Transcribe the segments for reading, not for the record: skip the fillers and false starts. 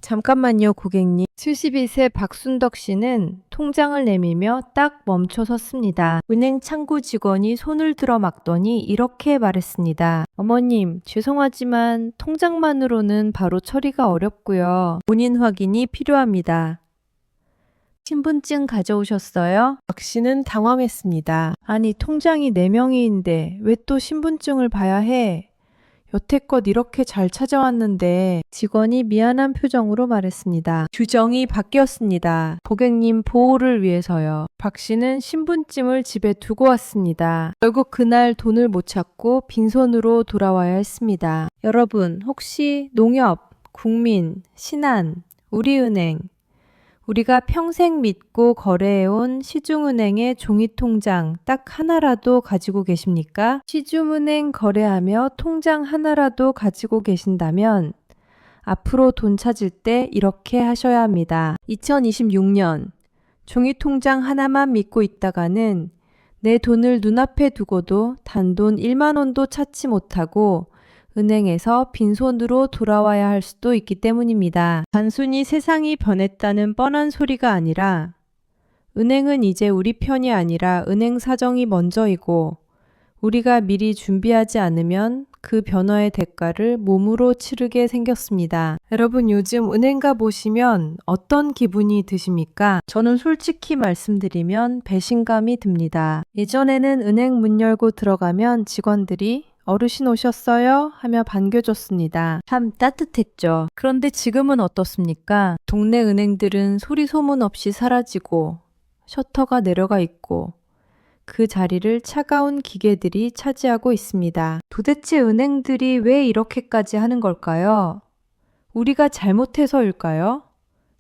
잠깐만요, 고객님. 72세 박순덕 씨는 통장을 내밀며 딱 멈춰 섰습니다. 은행 창구 직원이 손을 들어 막더니 이렇게 말했습니다. 어머님, 죄송하지만 통장만으로는 바로 처리가 어렵고요. 본인 확인이 필요합니다. 신분증 가져오셨어요? 박 씨는 당황했습니다. 아니, 통장이 4명이인데 왜 또 신분증을 봐야 해? 여태껏 이렇게 잘 찾아왔는데. 직원이 미안한 표정으로 말했습니다. 규정이 바뀌었습니다. 고객님 보호를 위해서요. 박 씨는 신분증을 집에 두고 왔습니다. 결국 그날 돈을 못 찾고 빈손으로 돌아와야 했습니다. 여러분, 혹시 농협, 국민, 신한, 우리은행, 우리가 평생 믿고 거래해온 시중은행의 종이통장 딱 하나라도 가지고 계십니까? 시중은행 거래하며 통장 하나라도 가지고 계신다면 앞으로 돈 찾을 때 이렇게 하셔야 합니다. 2026년 종이통장 하나만 믿고 있다가는 내 돈을 눈앞에 두고도 단돈 1만 원도 찾지 못하고 은행에서 빈손으로 돌아와야 할 수도 있기 때문입니다. 단순히 세상이 변했다는 뻔한 소리가 아니라 은행은 이제 우리 편이 아니라 은행 사정이 먼저이고 우리가 미리 준비하지 않으면 그 변화의 대가를 몸으로 치르게 생겼습니다. 여러분, 요즘 은행 가보시면 어떤 기분이 드십니까? 저는 솔직히 말씀드리면 배신감이 듭니다. 예전에는 은행 문 열고 들어가면 직원들이 어르신 오셨어요? 하며 반겨줬습니다. 참 따뜻했죠. 그런데 지금은 어떻습니까? 동네 은행들은 소리 소문 없이 사라지고 셔터가 내려가 있고 그 자리를 차가운 기계들이 차지하고 있습니다. 도대체 은행들이 왜 이렇게까지 하는 걸까요? 우리가 잘못해서일까요?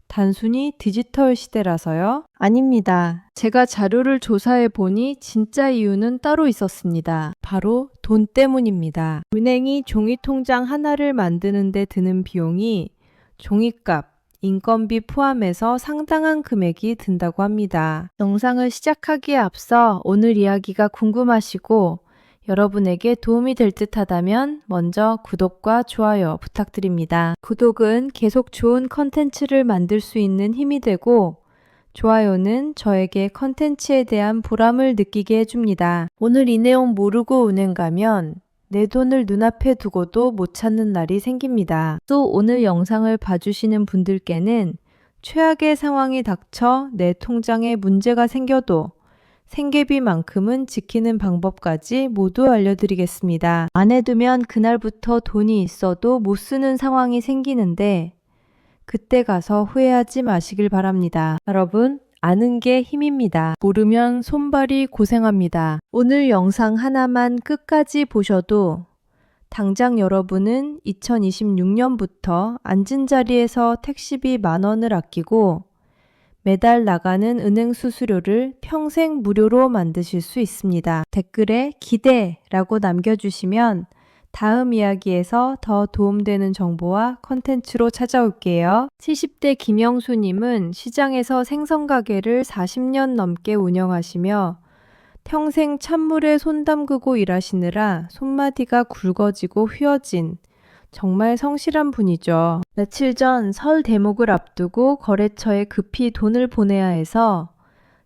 단순히 디지털 시대라서요? 아닙니다. 제가 자료를 조사해 보니 진짜 이유는 따로 있었습니다. 바로 돈 때문입니다. 은행이 종이통장 하나를 만드는 데 드는 비용이 종이값, 인건비 포함해서 상당한 금액이 든다고 합니다. 영상을 시작하기에 앞서 오늘 이야기가 궁금하시고 여러분에게 도움이 될 듯 하다면 먼저 구독과 좋아요 부탁드립니다. 구독은 계속 좋은 컨텐츠를 만들 수 있는 힘이 되고 좋아요는 저에게 컨텐츠에 대한 보람을 느끼게 해줍니다. 오늘 이 내용 모르고 은행 가면 내 돈을 눈앞에 두고도 못 찾는 날이 생깁니다. 또 오늘 영상을 봐주시는 분들께는 최악의 상황이 닥쳐 내 통장에 문제가 생겨도 생계비만큼은 지키는 방법까지 모두 알려드리겠습니다. 안 해두면 그날부터 돈이 있어도 못 쓰는 상황이 생기는데 그때 가서 후회하지 마시길 바랍니다. 여러분, 아는 게 힘입니다. 모르면 손발이 고생합니다. 오늘 영상 하나만 끝까지 보셔도 당장 여러분은 2026년부터 앉은 자리에서 택시비 10,000원을 아끼고 매달 나가는 은행 수수료를 평생 무료로 만드실 수 있습니다. 댓글에 기대라고 남겨주시면 다음 이야기에서 더 도움되는 정보와 컨텐츠로 찾아올게요. 70대 김영수님은 시장에서 생선 가게를 40년 넘게 운영하시며 평생 찬물에 손 담그고 일하시느라 손마디가 굵어지고 휘어진 정말 성실한 분이죠. 며칠 전 설 대목을 앞두고 거래처에 급히 돈을 보내야 해서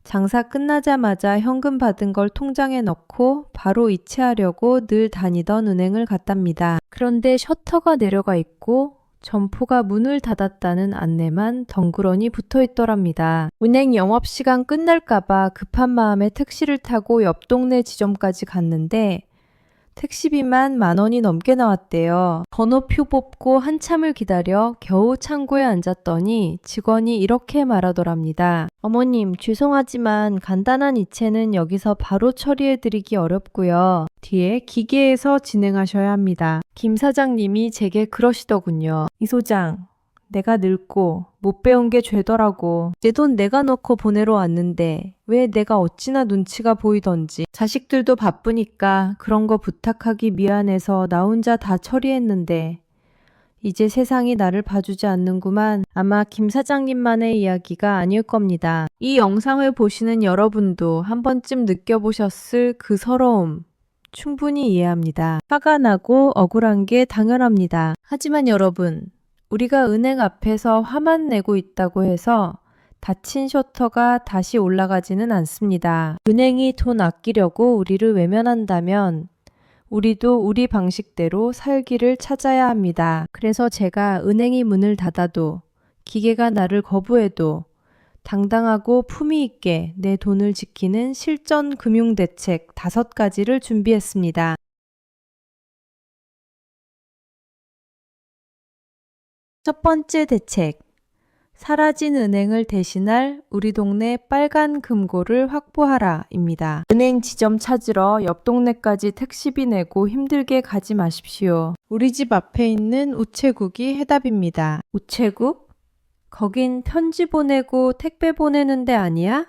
장사 끝나자마자 현금 받은 걸 통장에 넣고 바로 이체하려고 늘 다니던 은행을 갔답니다. 그런데 셔터가 내려가 있고 점포가 문을 닫았다는 안내만 덩그러니 붙어 있더랍니다. 은행 영업시간 끝날까봐 급한 마음에 택시를 타고 옆 동네 지점까지 갔는데 택시비만 10,000원이 넘게 나왔대요. 번호표 뽑고 한참을 기다려 겨우 창고에 앉았더니 직원이 이렇게 말하더랍니다. 어머님, 죄송하지만 간단한 이체는 여기서 바로 처리해드리기 어렵고요. 뒤에 기계에서 진행하셔야 합니다. 김 사장님이 제게 그러시더군요. 이 소장, 내가 늙고 못 배운 게 죄더라고. 내 돈 내가 넣고 보내러 왔는데 왜 내가 어찌나 눈치가 보이던지. 자식들도 바쁘니까 그런 거 부탁하기 미안해서 나 혼자 다 처리했는데 이제 세상이 나를 봐주지 않는구만. 아마 김 사장님만의 이야기가 아닐 겁니다. 이 영상을 보시는 여러분도 한 번쯤 느껴보셨을 그 서러움 충분히 이해합니다. 화가 나고 억울한 게 당연합니다. 하지만 여러분, 우리가 은행 앞에서 화만 내고 있다고 해서 닫힌 셔터가 다시 올라가지는 않습니다. 은행이 돈 아끼려고 우리를 외면한다면 우리도 우리 방식대로 살기를 찾아야 합니다. 그래서 제가 은행이 문을 닫아도 기계가 나를 거부해도 당당하고 품위 있게 내 돈을 지키는 실전 금융 대책 5가지를 준비했습니다. 첫 번째 대책. 사라진 은행을 대신할 우리 동네 빨간 금고를 확보하라 입니다. 은행 지점 찾으러 옆 동네까지 택시비 내고 힘들게 가지 마십시오. 우리 집 앞에 있는 우체국이 해답입니다. 우체국? 거긴 편지 보내고 택배 보내는 데 아니야?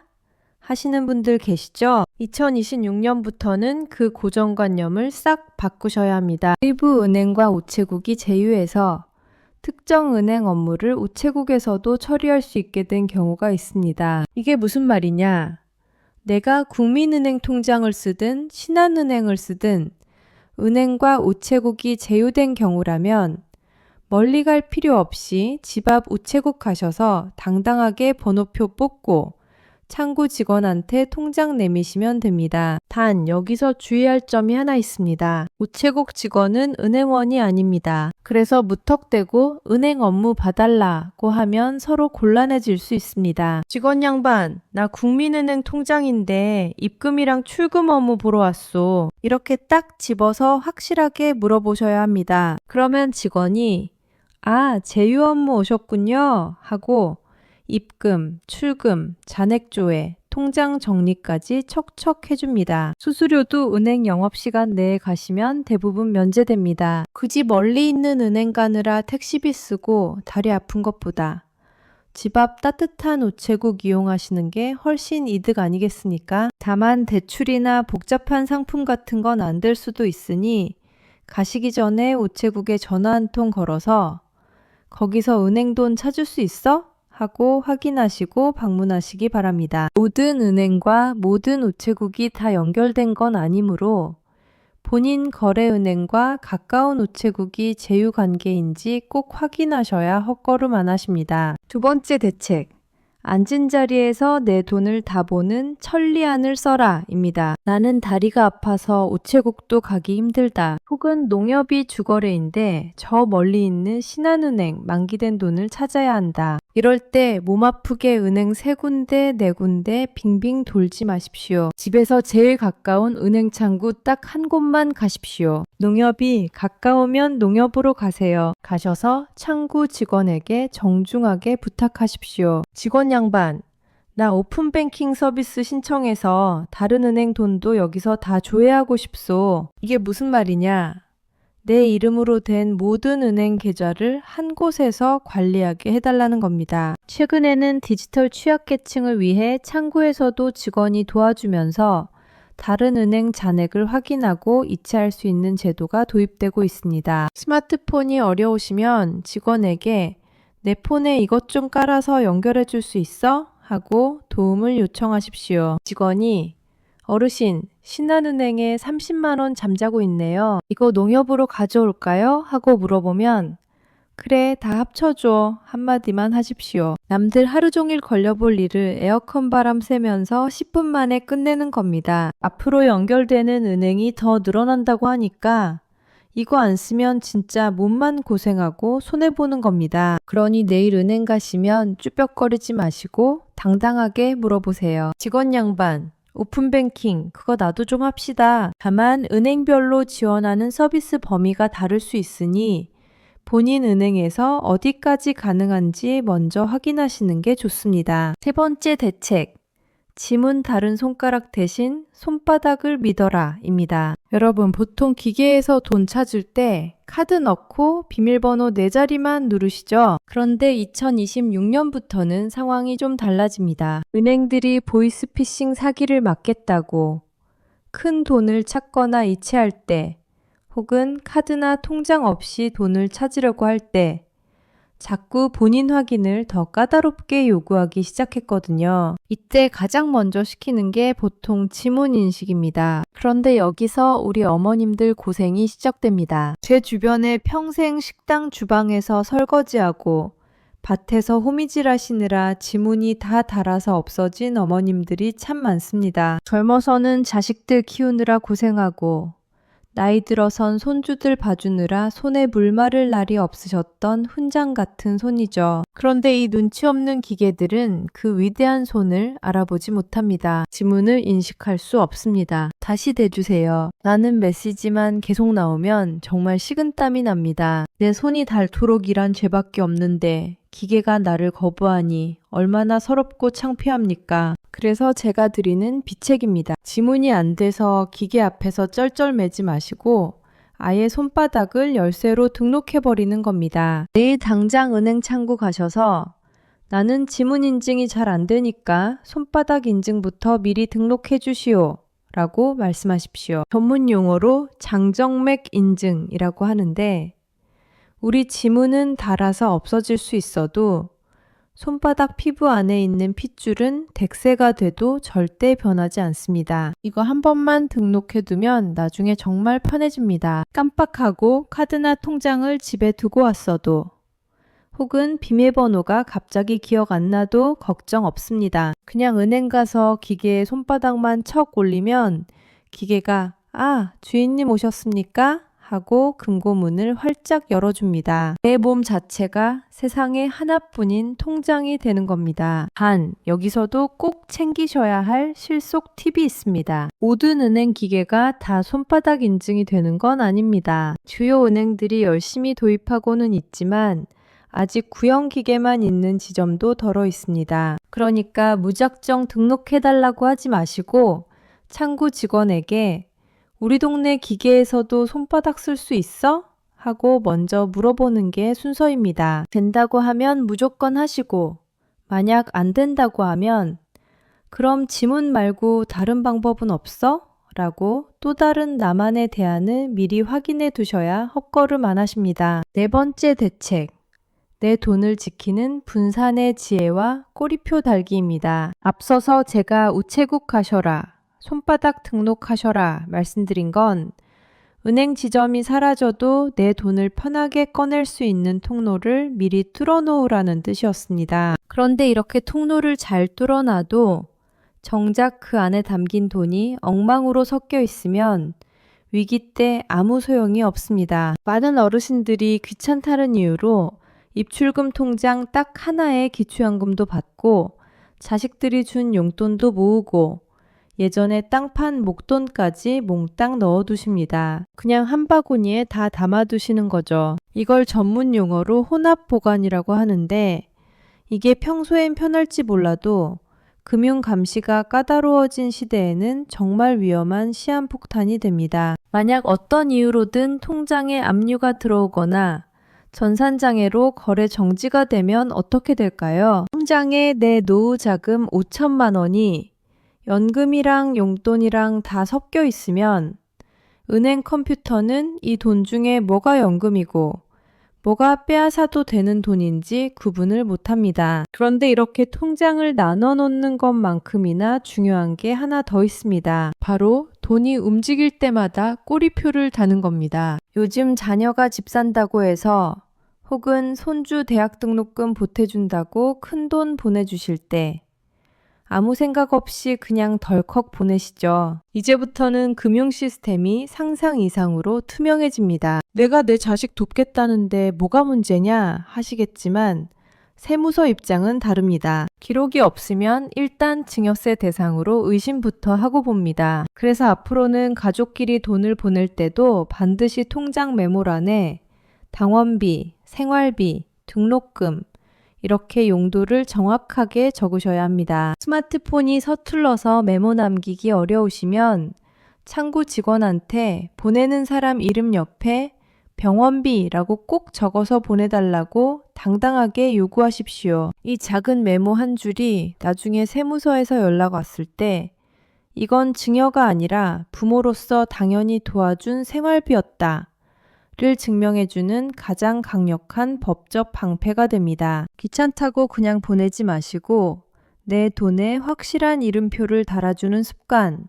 하시는 분들 계시죠? 2026년부터는 그 고정관념을 싹 바꾸셔야 합니다. 일부 은행과 우체국이 제휴해서 특정 은행 업무를 우체국에서도 처리할 수 있게 된 경우가 있습니다. 이게 무슨 말이냐? 내가 국민은행 통장을 쓰든 신한은행을 쓰든 은행과 우체국이 제휴된 경우라면 멀리 갈 필요 없이 집 앞 우체국 가셔서 당당하게 번호표 뽑고 창구 직원한테 통장 내미시면 됩니다. 단 여기서 주의할 점이 하나 있습니다. 우체국 직원은 은행원이 아닙니다. 그래서 무턱대고 은행 업무 봐달라고 하면 서로 곤란해질 수 있습니다. 직원 양반, 나 국민은행 통장인데 입금이랑 출금 업무 보러 왔소. 이렇게 딱 집어서 확실하게 물어보셔야 합니다. 그러면 직원이 제휴 업무 오셨군요 하고 입금, 출금, 잔액조회, 통장 정리까지 척척 해줍니다. 수수료도 은행 영업시간 내에 가시면 대부분 면제됩니다. 굳이 멀리 있는 은행 가느라 택시비 쓰고 다리 아픈 것보다 집 앞 따뜻한 우체국 이용하시는 게 훨씬 이득 아니겠습니까? 다만 대출이나 복잡한 상품 같은 건 안 될 수도 있으니 가시기 전에 우체국에 전화 한 통 걸어서 거기서 은행 돈 찾을 수 있어? 하고 확인하시고 방문하시기 바랍니다. 모든 은행과 모든 우체국이 다 연결된 건 아니므로 본인 거래은행과 가까운 우체국이 제휴 관계인지 꼭 확인하셔야 헛걸음 안 하십니다. 두 번째 대책. 앉은 자리에서 내 돈을 다 보는 천리안을 써라 입니다. 나는 다리가 아파서 우체국도 가기 힘들다. 혹은 농협이 주거래인데 저 멀리 있는 신한은행 만기된 돈을 찾아야 한다. 이럴 때 몸 아프게 은행 3군데, 4군데 빙빙 돌지 마십시오. 집에서 제일 가까운 은행 창구 딱 한 곳만 가십시오. 농협이 가까우면 농협으로 가세요. 가셔서 창구 직원에게 정중하게 부탁하십시오. 직원 양반, 나 오픈뱅킹 서비스 신청해서 다른 은행 돈도 여기서 다 조회하고 싶소. 이게 무슨 말이냐? 내 이름으로 된 모든 은행 계좌를 한 곳에서 관리하게 해달라는 겁니다. 최근에는 디지털 취약계층을 위해 창구에서도 직원이 도와주면서 다른 은행 잔액을 확인하고 이체할 수 있는 제도가 도입되고 있습니다. 스마트폰이 어려우시면 직원에게 내 폰에 이것 좀 깔아서 연결해 줄 수 있어? 하고 도움을 요청하십시오. 직원이 어르신, 신한은행에 30만 원 잠자고 있네요. 이거 농협으로 가져올까요? 하고 물어보면 그래, 다 합쳐줘. 한마디만 하십시오. 남들 하루 종일 걸려볼 일을 에어컨 바람 쐬면서 10분 만에 끝내는 겁니다. 앞으로 연결되는 은행이 더 늘어난다고 하니까 이거 안 쓰면 진짜 몸만 고생하고 손해보는 겁니다. 그러니 내일 은행 가시면 쭈뼛거리지 마시고 당당하게 물어보세요. 직원 양반, 오픈뱅킹 그거 나도 좀 합시다. 다만 은행별로 지원하는 서비스 범위가 다를 수 있으니 본인 은행에서 어디까지 가능한지 먼저 확인하시는 게 좋습니다. 세 번째 대책. 지문 다른 손가락 대신 손바닥을 믿어라 입니다. 여러분 보통 기계에서 돈 찾을 때 카드 넣고 비밀번호 4자리만 누르시죠? 그런데 2026년부터는 상황이 좀 달라집니다. 은행들이 보이스피싱 사기를 막겠다고 큰 돈을 찾거나 이체할 때 혹은 카드나 통장 없이 돈을 찾으려고 할 때 자꾸 본인 확인을 더 까다롭게 요구하기 시작했거든요. 이때 가장 먼저 시키는 게 보통 지문 인식입니다. 그런데 여기서 우리 어머님들 고생이 시작됩니다. 제 주변에 평생 식당 주방에서 설거지하고 밭에서 호미질 하시느라 지문이 다 닳아서 없어진 어머님들이 참 많습니다. 젊어서는 자식들 키우느라 고생하고 나이 들어선 손주들 봐주느라 손에 물 마를 날이 없으셨던 훈장 같은 손이죠. 그런데 이 눈치 없는 기계들은 그 위대한 손을 알아보지 못합니다. 지문을 인식할 수 없습니다. 다시 대주세요. 라는 메시지만 계속 나오면 정말 식은땀이 납니다. 내 손이 닳도록 일한 죄밖에 없는데 기계가 나를 거부하니 얼마나 서럽고 창피합니까? 그래서 제가 드리는 비책입니다. 지문이 안 돼서 기계 앞에서 쩔쩔매지 마시고 아예 손바닥을 열쇠로 등록해버리는 겁니다. 내일 당장 은행 창구 가셔서 나는 지문 인증이 잘 안 되니까 손바닥 인증부터 미리 등록해 주시오 라고 말씀하십시오. 전문 용어로 장정맥 인증이라고 하는데 우리 지문은 닳아서 없어질 수 있어도 손바닥 피부 안에 있는 핏줄은 덱세가 돼도 절대 변하지 않습니다. 이거 한 번만 등록해두면 나중에 정말 편해집니다. 깜빡하고 카드나 통장을 집에 두고 왔어도 혹은 비밀번호가 갑자기 기억 안 나도 걱정 없습니다. 그냥 은행 가서 기계에 손바닥만 척 올리면 기계가 주인님 오셨습니까? 하고 금고문을 활짝 열어줍니다. 내 몸 자체가 세상에 하나뿐인 통장이 되는 겁니다. 단, 여기서도 꼭 챙기셔야 할 실속 팁이 있습니다. 모든 은행 기계가 다 손바닥 인증이 되는 건 아닙니다. 주요 은행들이 열심히 도입하고는 있지만 아직 구형 기계만 있는 지점도 덜어 있습니다. 그러니까 무작정 등록해달라고 하지 마시고 창구 직원에게 우리 동네 기계에서도 손바닥 쓸 수 있어? 하고 먼저 물어보는 게 순서입니다. 된다고 하면 무조건 하시고 만약 안 된다고 하면 그럼 지문 말고 다른 방법은 없어? 라고 또 다른 나만의 대안을 미리 확인해 두셔야 헛걸음 안 하십니다. 네 번째 대책. 내 돈을 지키는 분산의 지혜와 꼬리표 달기입니다. 앞서서 제가 우체국 가셔라, 손바닥 등록하셔라 말씀드린 건 은행 지점이 사라져도 내 돈을 편하게 꺼낼 수 있는 통로를 미리 뚫어놓으라는 뜻이었습니다. 그런데 이렇게 통로를 잘 뚫어놔도 정작 그 안에 담긴 돈이 엉망으로 섞여 있으면 위기 때 아무 소용이 없습니다. 많은 어르신들이 귀찮다는 이유로 입출금 통장 딱 하나의 기초연금도 받고 자식들이 준 용돈도 모으고 예전에 땅판 목돈까지 몽땅 넣어두십니다. 그냥 한 바구니에 다 담아두시는 거죠. 이걸 전문 용어로 혼합보관이라고 하는데 이게 평소엔 편할지 몰라도 금융 감시가 까다로워진 시대에는 정말 위험한 시한폭탄이 됩니다. 만약 어떤 이유로든 통장에 압류가 들어오거나 전산장애로 거래 정지가 되면 어떻게 될까요? 통장에 내 노후 자금 5천만 원이 연금이랑 용돈이랑 다 섞여 있으면 은행 컴퓨터는 이 돈 중에 뭐가 연금이고 뭐가 빼앗아도 되는 돈인지 구분을 못합니다. 그런데 이렇게 통장을 나눠 놓는 것만큼이나 중요한 게 하나 더 있습니다. 바로 돈이 움직일 때마다 꼬리표를 다는 겁니다. 요즘 자녀가 집 산다고 해서 혹은 손주 대학 등록금 보태준다고 큰돈 보내주실 때 아무 생각 없이 그냥 덜컥 보내시죠. 이제부터는 금융 시스템이 상상 이상으로 투명해집니다. 내가 내 자식 돕겠다는데 뭐가 문제냐 하시겠지만 세무서 입장은 다릅니다. 기록이 없으면 일단 증여세 대상으로 의심부터 하고 봅니다. 그래서 앞으로는 가족끼리 돈을 보낼 때도 반드시 통장 메모란에 당원비, 생활비, 등록금 이렇게 용도를 정확하게 적으셔야 합니다. 스마트폰이 서툴러서 메모 남기기 어려우시면 창구 직원한테 보내는 사람 이름 옆에 병원비라고 꼭 적어서 보내달라고 당당하게 요구하십시오. 이 작은 메모 한 줄이 나중에 세무서에서 연락 왔을 때 이건 증여가 아니라 부모로서 당연히 도와준 생활비였다 를 증명해주는 가장 강력한 법적 방패가 됩니다. 귀찮다고 그냥 보내지 마시고 내 돈에 확실한 이름표를 달아주는 습관.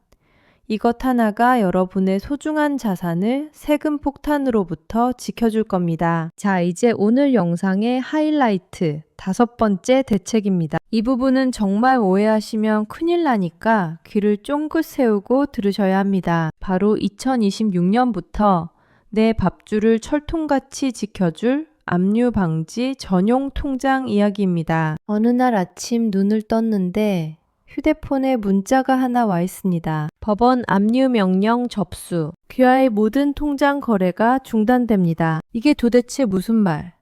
이것 하나가 여러분의 소중한 자산을 세금 폭탄으로부터 지켜줄 겁니다. 자, 이제 오늘 영상의 하이라이트 5번째 대책입니다. 이 부분은 정말 오해하시면 큰일 나니까 귀를 쫑긋 세우고 들으셔야 합니다. 바로 2026년부터 내 밥줄을 철통같이 지켜줄 압류 방지 전용 통장 이야기입니다. 어느 날 아침 눈을 떴는데 휴대폰에 문자가 하나 와 있습니다. 법원 압류 명령 접수. 귀하의 모든 통장 거래가 중단됩니다. 이게 도대체 무슨 말?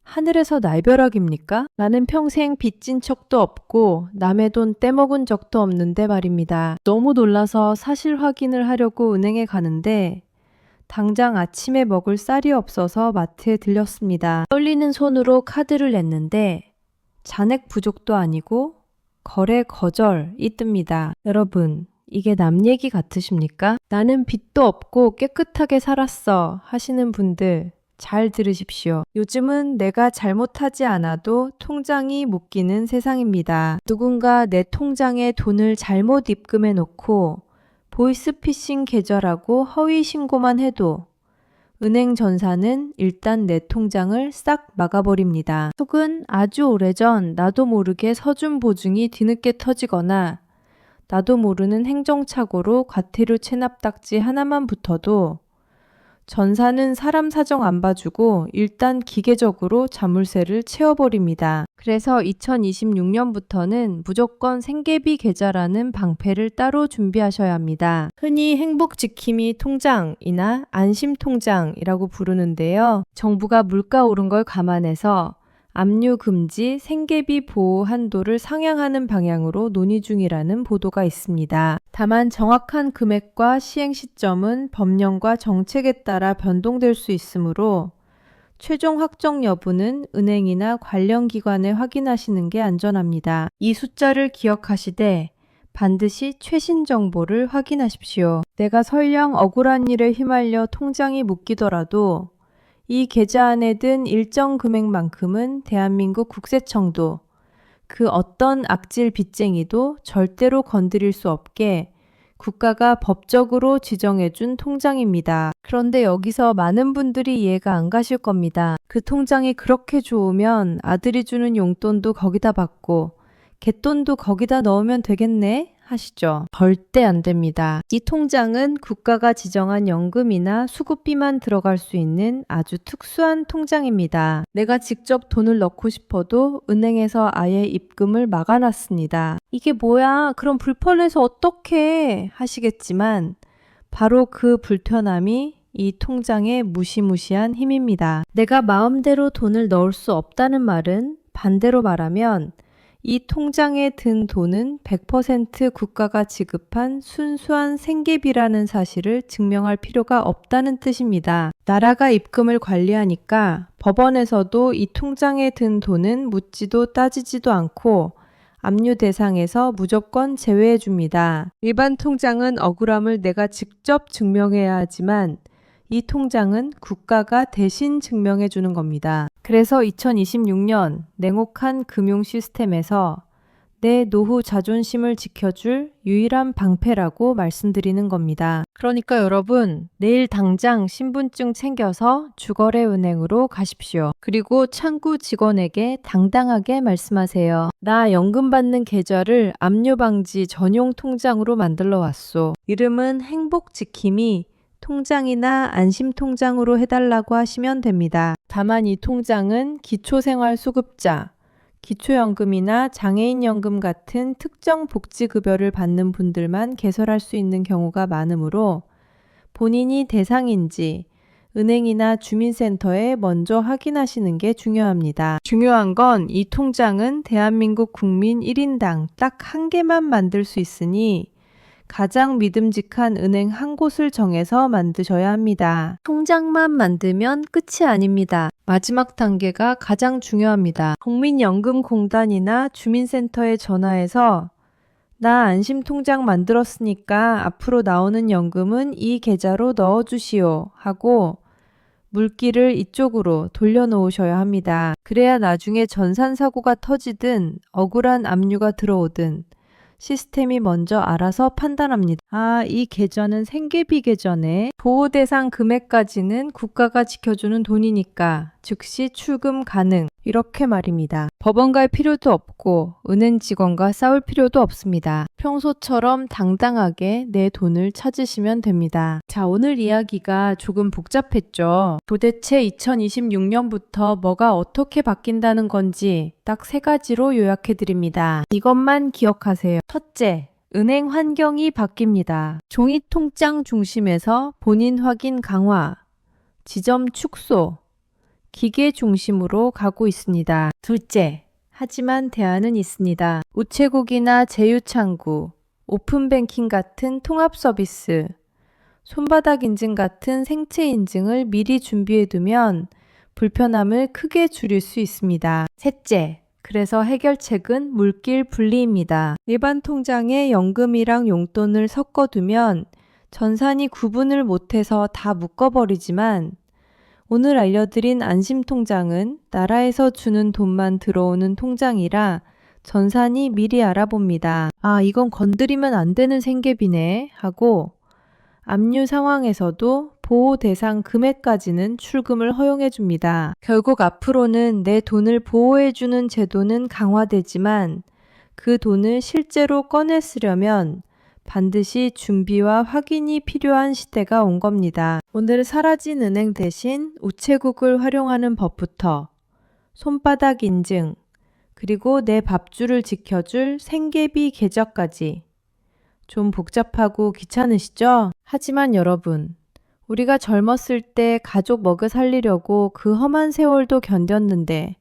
하늘에서 날벼락입니까? 나는 평생 빚진 척도 없고 남의 돈 떼먹은 적도 없는데 말입니다. 너무 놀라서 사실 확인을 하려고 은행에 가는데 당장 아침에 먹을 쌀이 없어서 마트에 들렸습니다. 떨리는 손으로 카드를 냈는데 잔액 부족도 아니고 거래 거절이 뜹니다. 여러분, 이게 남 얘기 같으십니까? 나는 빚도 없고 깨끗하게 살았어 하시는 분들 잘 들으십시오. 요즘은 내가 잘못하지 않아도 통장이 묶이는 세상입니다. 누군가 내 통장에 돈을 잘못 입금해 놓고 보이스피싱 계좌라고 허위 신고만 해도 은행 전사는 일단 내 통장을 싹 막아버립니다. 혹은 아주 오래전 나도 모르게 서준 보증이 뒤늦게 터지거나 나도 모르는 행정착오로 과태료 체납 딱지 하나만 붙어도 전사는 사람 사정 안 봐주고 일단 기계적으로 자물쇠를 채워버립니다. 그래서 2026년부터는 무조건 생계비 계좌라는 방패를 따로 준비하셔야 합니다. 흔히 행복지킴이 통장이나 안심통장이라고 부르는데요. 정부가 물가 오른 걸 감안해서 압류 금지 생계비 보호 한도를 상향하는 방향으로 논의 중이라는 보도가 있습니다. 다만 정확한 금액과 시행 시점은 법령과 정책에 따라 변동될 수 있으므로 최종 확정 여부는 은행이나 관련 기관에 확인하시는 게 안전합니다. 이 숫자를 기억하시되 반드시 최신 정보를 확인하십시오. 내가 설령 억울한 일에 휘말려 통장이 묶이더라도 이 계좌 안에 든 일정 금액만큼은 대한민국 국세청도 그 어떤 악질 빚쟁이도 절대로 건드릴 수 없게 국가가 법적으로 지정해준 통장입니다. 그런데 여기서 많은 분들이 이해가 안 가실 겁니다. 그 통장이 그렇게 좋으면 아들이 주는 용돈도 거기다 받고 갯돈도 거기다 넣으면 되겠네? 하시죠. 절대 안 됩니다. 이 통장은 국가가 지정한 연금이나 수급비만 들어갈 수 있는 아주 특수한 통장입니다. 내가 직접 돈을 넣고 싶어도 은행에서 아예 입금을 막아놨습니다. 이게 뭐야? 그럼 불편해서 어떡해? 하시겠지만 바로 그 불편함이 이 통장의 무시무시한 힘입니다. 내가 마음대로 돈을 넣을 수 없다는 말은 반대로 말하면 이 통장에 든 돈은 100% 국가가 지급한 순수한 생계비라는 사실을 증명할 필요가 없다는 뜻입니다. 나라가 입금을 관리하니까 법원에서도 이 통장에 든 돈은 묻지도 따지지도 않고 압류 대상에서 무조건 제외해 줍니다. 일반 통장은 억울함을 내가 직접 증명해야 하지만 이 통장은 국가가 대신 증명해 주는 겁니다. 그래서 2026년 냉혹한 금융 시스템에서 내 노후 자존심을 지켜줄 유일한 방패라고 말씀드리는 겁니다. 그러니까 여러분, 내일 당장 신분증 챙겨서 주거래 은행으로 가십시오. 그리고 창구 직원에게 당당하게 말씀하세요. 나 연금 받는 계좌를 압류 방지 전용 통장으로 만들러 왔소. 이름은 행복지킴이 통장이나 안심통장으로 해달라고 하시면 됩니다. 다만 이 통장은 기초생활수급자, 기초연금이나 장애인연금 같은 특정 복지급여를 받는 분들만 개설할 수 있는 경우가 많으므로 본인이 대상인지 은행이나 주민센터에 먼저 확인하시는 게 중요합니다. 중요한 건 이 통장은 대한민국 국민 1인당 딱 한 개만 만들 수 있으니 가장 믿음직한 은행 한 곳을 정해서 만드셔야 합니다. 통장만 만들면 끝이 아닙니다. 마지막 단계가 가장 중요합니다. 국민연금공단이나 주민센터에 전화해서 나 안심통장 만들었으니까 앞으로 나오는 연금은 이 계좌로 넣어주시오 하고 물기를 이쪽으로 돌려놓으셔야 합니다. 그래야 나중에 전산사고가 터지든 억울한 압류가 들어오든 시스템이 먼저 알아서 판단합니다. 이 계좌는 생계비 계좌네. 보호대상 금액까지는 국가가 지켜주는 돈이니까 즉시 출금 가능. 이렇게 말입니다. 법원 갈 필요도 없고 은행 직원과 싸울 필요도 없습니다. 평소처럼 당당하게 내 돈을 찾으시면 됩니다. 자, 오늘 이야기가 조금 복잡했죠. 도대체 2026년부터 뭐가 어떻게 바뀐다는 건지 딱 3가지로 요약해 드립니다. 이것만 기억하세요. 첫째, 은행 환경이 바뀝니다. 종이 통장 중심에서 본인 확인 강화, 지점 축소, 기계 중심으로 가고 있습니다. 둘째, 하지만 대안은 있습니다. 우체국이나 제휴창구, 오픈뱅킹 같은 통합 서비스, 손바닥 인증 같은 생체 인증을 미리 준비해두면 불편함을 크게 줄일 수 있습니다. 셋째, 그래서 해결책은 물길 분리입니다. 일반 통장에 연금이랑 용돈을 섞어두면 전산이 구분을 못해서 다 묶어버리지만 오늘 알려드린 안심통장은 나라에서 주는 돈만 들어오는 통장이라 전산이 미리 알아봅니다. 이건 건드리면 안 되는 생계비네 하고 압류 상황에서도 보호 대상 금액까지는 출금을 허용해 줍니다. 결국 앞으로는 내 돈을 보호해주는 제도는 강화되지만 그 돈을 실제로 꺼내 쓰려면 반드시 준비와 확인이 필요한 시대가 온 겁니다. 오늘 사라진 은행 대신 우체국을 활용하는 법부터 손바닥 인증, 그리고 내 밥줄을 지켜줄 생계비 계좌까지 좀 복잡하고 귀찮으시죠? 하지만 여러분, 우리가 젊었을 때 가족 먹여 살리려고 그 험한 세월도 견뎠는데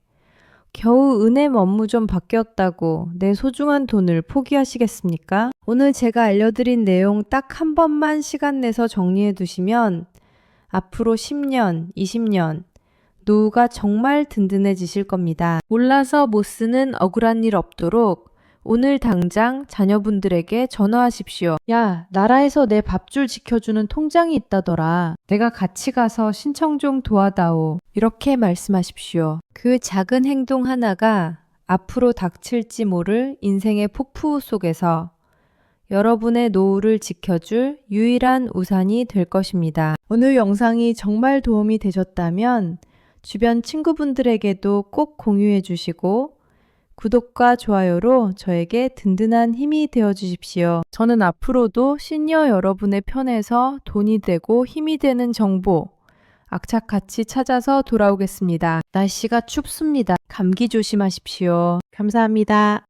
겨우 은행 업무 좀 바뀌었다고 내 소중한 돈을 포기하시겠습니까? 오늘 제가 알려드린 내용 딱 한 번만 시간 내서 정리해 두시면 앞으로 10년, 20년 노후가 정말 든든해지실 겁니다. 몰라서 못 쓰는 억울한 일 없도록 오늘 당장 자녀분들에게 전화하십시오. 야, 나라에서 내 밥줄 지켜주는 통장이 있다더라. 내가 같이 가서 신청 좀 도와다오. 이렇게 말씀하십시오. 그 작은 행동 하나가 앞으로 닥칠지 모를 인생의 폭풍우 속에서 여러분의 노후를 지켜줄 유일한 우산이 될 것입니다. 오늘 영상이 정말 도움이 되셨다면 주변 친구분들에게도 꼭 공유해 주시고 구독과 좋아요로 저에게 든든한 힘이 되어 주십시오. 저는 앞으로도 시니어 여러분의 편에서 돈이 되고 힘이 되는 정보 악착같이 찾아서 돌아오겠습니다. 날씨가 춥습니다. 감기 조심하십시오. 감사합니다.